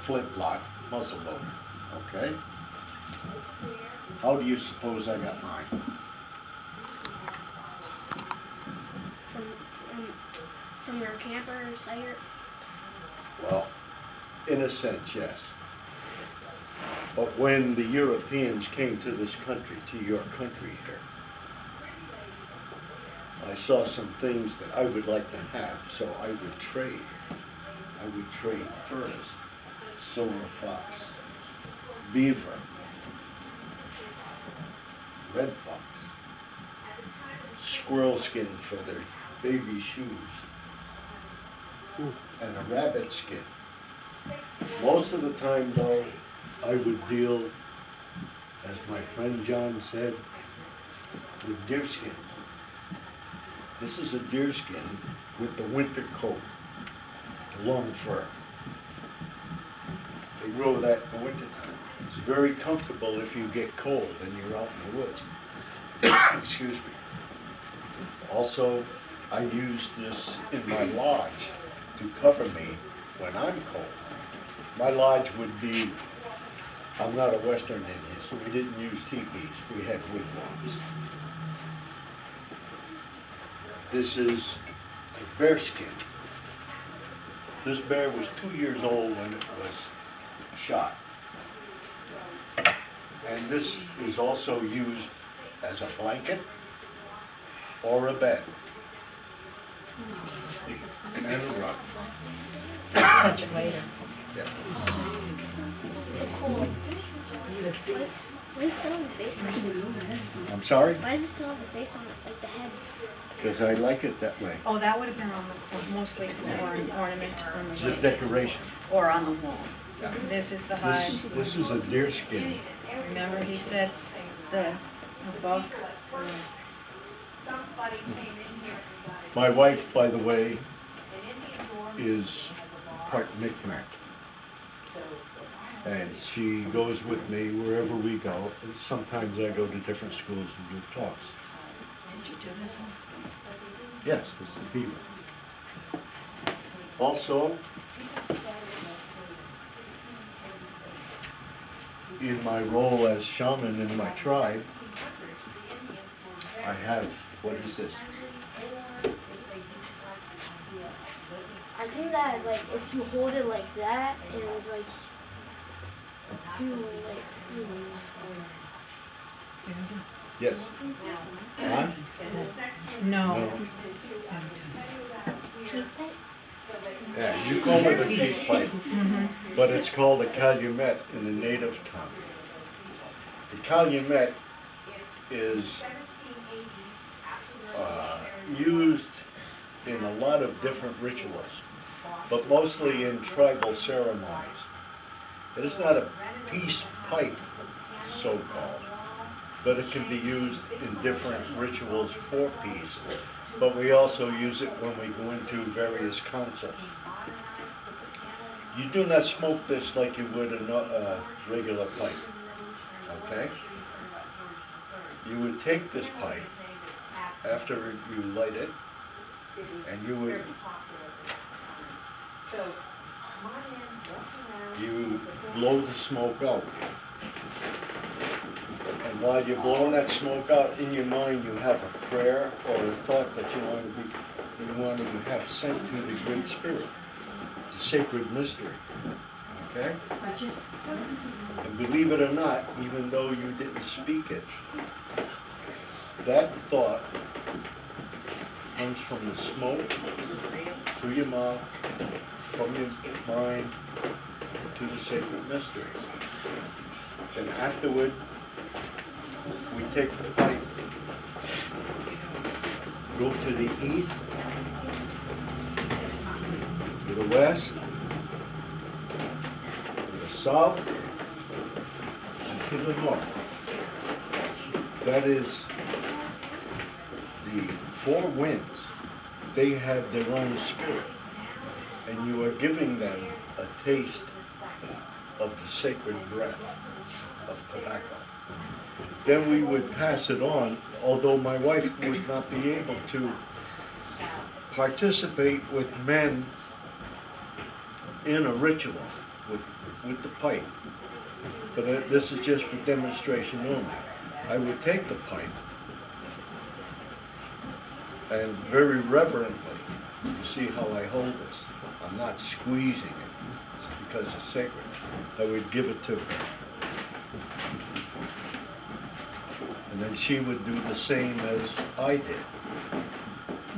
flintlock muzzle loader, okay? How do you suppose I got mine? From your camper site? Well, in a sense, yes. But when the Europeans came to this country, to your country here, I saw some things that I would like to have, so I would trade. I would trade furs, silver fox, beaver, red fox, squirrel skin for their baby shoes, and a rabbit skin. Most of the time, though, I would deal, as my friend John said, with deer skin. This is a deer skin with the winter coat, the long fur. They grow that in the wintertime. It's very comfortable if you get cold and you're out in the woods. Excuse me. Also, I use this in my lodge to cover me when I'm cold. My lodge would be, I'm not a Western Indian, so we didn't use teepees. We had wigwams. This is a bear skin. This bear was 2 years old when it was shot. And this is also used as a blanket or a bed. And a rug. Much later. Yeah. Why does it still have the face on it? I'm sorry? Why does it still have the face on it, like the head? Because I like it that way. Oh, that would have been on the, mostly for an ornament on the It's a wall. decoration. Or on the wall. Yeah. This is the hide. This is a deer skin. Remember he said the buck was... My wife, by the way, is part Micmac. And she goes with me wherever we go. And sometimes I go to different schools and give talks. Did you do this one? Yes, this is beaver. Also, in my role as shaman in my tribe, I have, what is this? I think that, like, if you hold it like that, and like, Yes. Huh? No. Yeah, you call it a peace pipe, but it's called a calumet in the native tongue. The calumet is used in a lot of different rituals, but mostly in tribal ceremonies. It is not a peace pipe, so-called, but it can be used in different rituals for peace. But we also use it when we go into various concerts. You do not smoke this like you would a regular pipe, okay? You would take this pipe after you light it, and you would blow the smoke out. And while you're blowing that smoke out, in your mind you have a prayer or a thought that you want to have sent to the Great Spirit, the sacred mystery. Okay? And believe it or not, even though you didn't speak it, that thought comes from the smoke, through your mouth, from your mind, to the sacred mystery. Then afterward, we take the pipe, go to the east, to the west, to the south, and to the north. That is the four winds. They have their own spirit, and you are giving them a taste of the sacred breath of tobacco. Then we would pass it on, although my wife would not be able to participate with men in a ritual. with the pipe, but this is just for demonstration only. I would take the pipe and very reverently, you see how I hold this. I'm not squeezing it because it's sacred. I would give it to her. And then she would do the same as I did.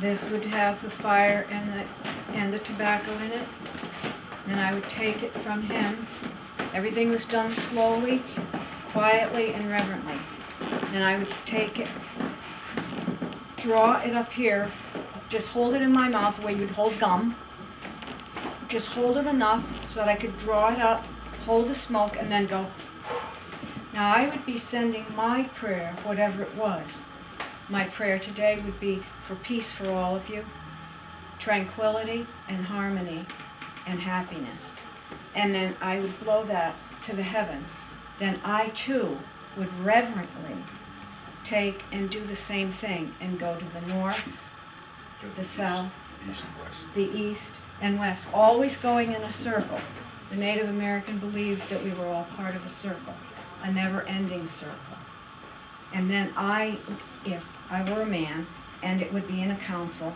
This would have the fire and the tobacco in it. Then I would take it from him. Everything was done slowly, quietly, and reverently. Then I would take it, draw it up here, just hold it in my mouth the way you'd hold gum. Just hold it enough so that I could draw it up, hold the smoke, and then go. Now I would be sending my prayer, whatever it was. My prayer today would be for peace for all of you, tranquility and harmony and happiness. And then I would blow that to the heavens. Then I too would reverently take and do the same thing and go to the north, the south, east and west. the east and west, always going in a circle. The Native American believed that we were all part of a circle, a never-ending circle. And then if I were a man, and it would be in a council,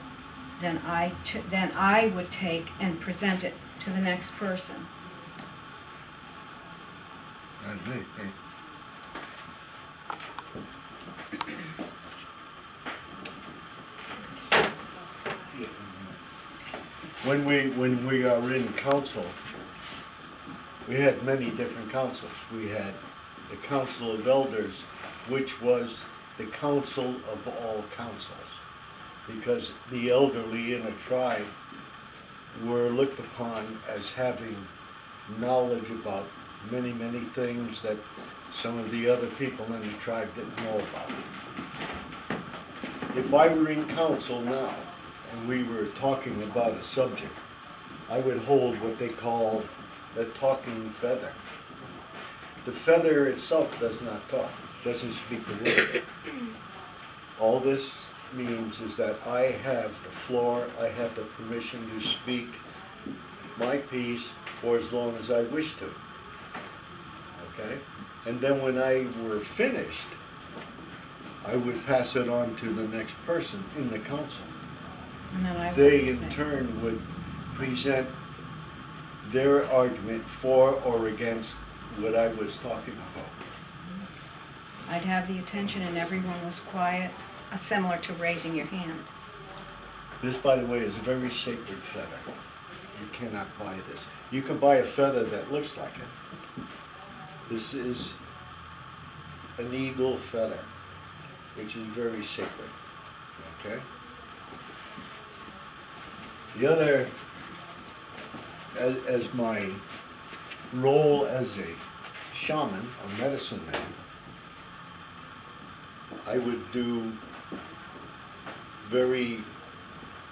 then I would take and present it to the next person. That's me. When we are in council, we had many different councils. We had the Council of Elders, which was the council of all councils, because the elderly in a tribe were looked upon as having knowledge about many, many things that some of the other people in the tribe didn't know about. If I were in council now, and we were talking about a subject, I would hold what they call the talking feather. The feather itself does not talk, doesn't speak a word. All this means is that I have the floor, I have the permission to speak my piece for as long as I wish to. Okay? And then when I were finished, I would pass it on to the next person in the council. They in turn would present their argument for or against what I was talking about. I'd have the attention and everyone was quiet, similar to raising your hand. This, by the way, is a very sacred feather. You cannot buy this. You can buy a feather that looks like it. This is an eagle feather, which is very sacred. Okay? The other, as my role as a shaman, a medicine man, I would do very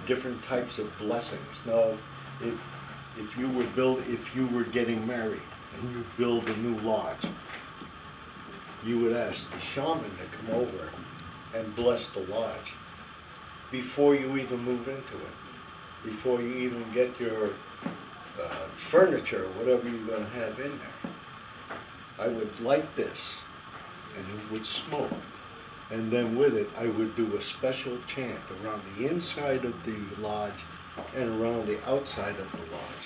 different types of blessings. Now, if you were getting married and you build a new lodge, you would ask the shaman to come over and bless the lodge before you even move into it, before you even get your furniture, whatever you're going to have in there. I would light this, and it would smoke. And then with it, I would do a special chant around the inside of the lodge and around the outside of the lodge.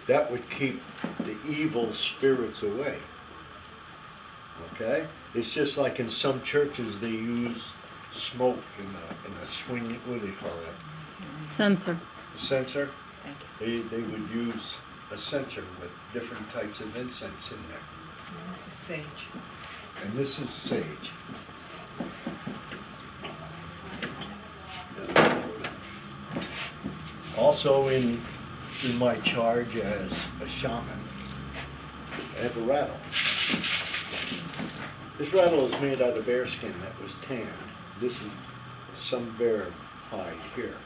That would keep the evil spirits away. Okay? It's just like in some churches they use smoke in a swing, what do they call that? Censer. A censer? They would use a censer with different types of incense in there. This is sage. And this is sage. Also in my charge as a shaman, I have a rattle. This rattle is made out of bear skin that was tanned. This is some bear hide here.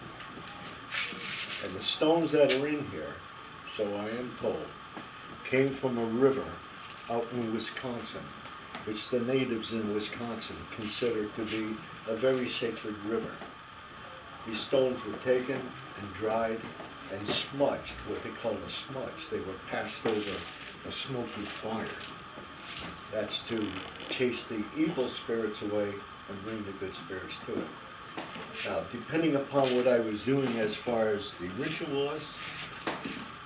And the stones that are in here, so I am told, came from a river out in Wisconsin, which the natives in Wisconsin consider to be a very sacred river. These stones were taken and dried and smudged, what they call a smudge. They were passed over a smoky fire. That's to chase the evil spirits away and bring the good spirits to it. Now, depending upon what I was doing as far as the ritual was,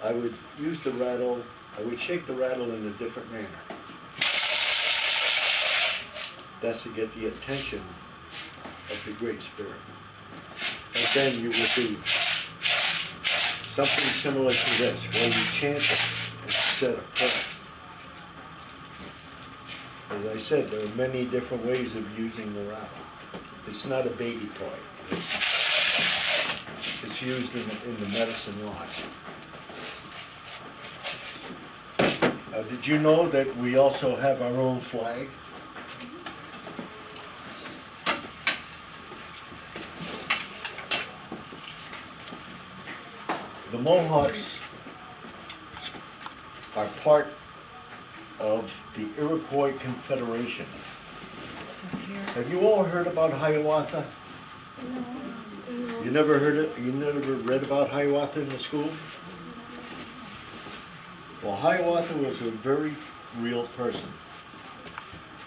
I would use the rattle, I would shake the rattle in a different manner. That's to get the attention of the Great Spirit. And then you would do something similar to this, where you chant it instead of prayer. As I said, there are many different ways of using the rattle. It's not a baby toy. It's used in the medicine lodge. Did you know that we also have our own flag? The Mohawks are part of the Iroquois Confederation. Have you all heard about Hiawatha? No. You never heard it? You never read about Hiawatha in the school? Well, Hiawatha was a very real person,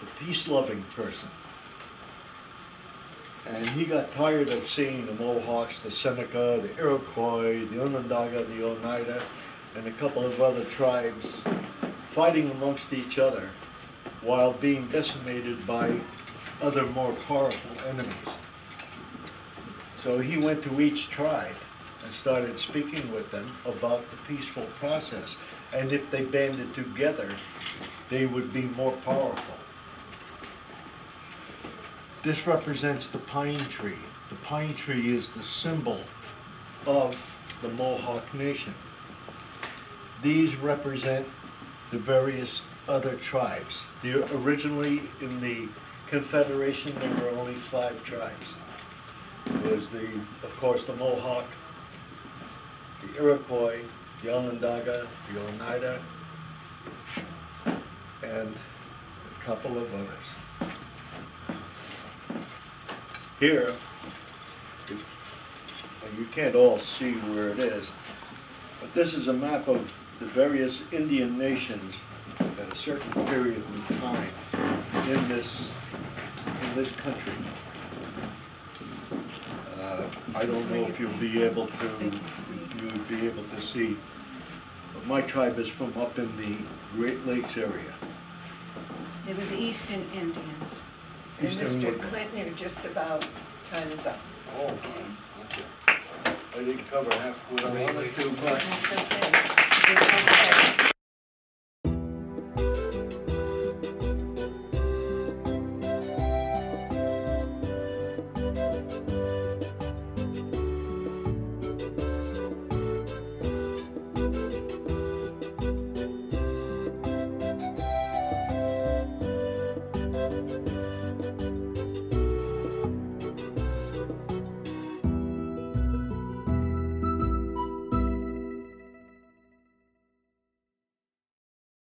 a peace-loving person. And he got tired of seeing the Mohawks, the Seneca, the Iroquois, the Onondaga, the Oneida, and a couple of other tribes fighting amongst each other while being decimated by other more powerful enemies. So he went to each tribe and started speaking with them about the peaceful process. And if they banded together, they would be more powerful. This represents the pine tree. The pine tree is the symbol of the Mohawk Nation. These represent the various other tribes. Originally in the Confederation, there were only 5 tribes. There was of course, the Mohawk, the Iroquois, the Onondaga, the Oneida, and a couple of others. Here, and you can't all see where it is, but this is a map of the various Indian nations at a certain period of time in this country. I don't know if you'll be able to see, but my tribe is from up in the Great Lakes area. It was Eastern Indians. And Eastern Mr. what? Clinton, you're just about time is up. Oh, okay. I didn't cover half what I wanted to, but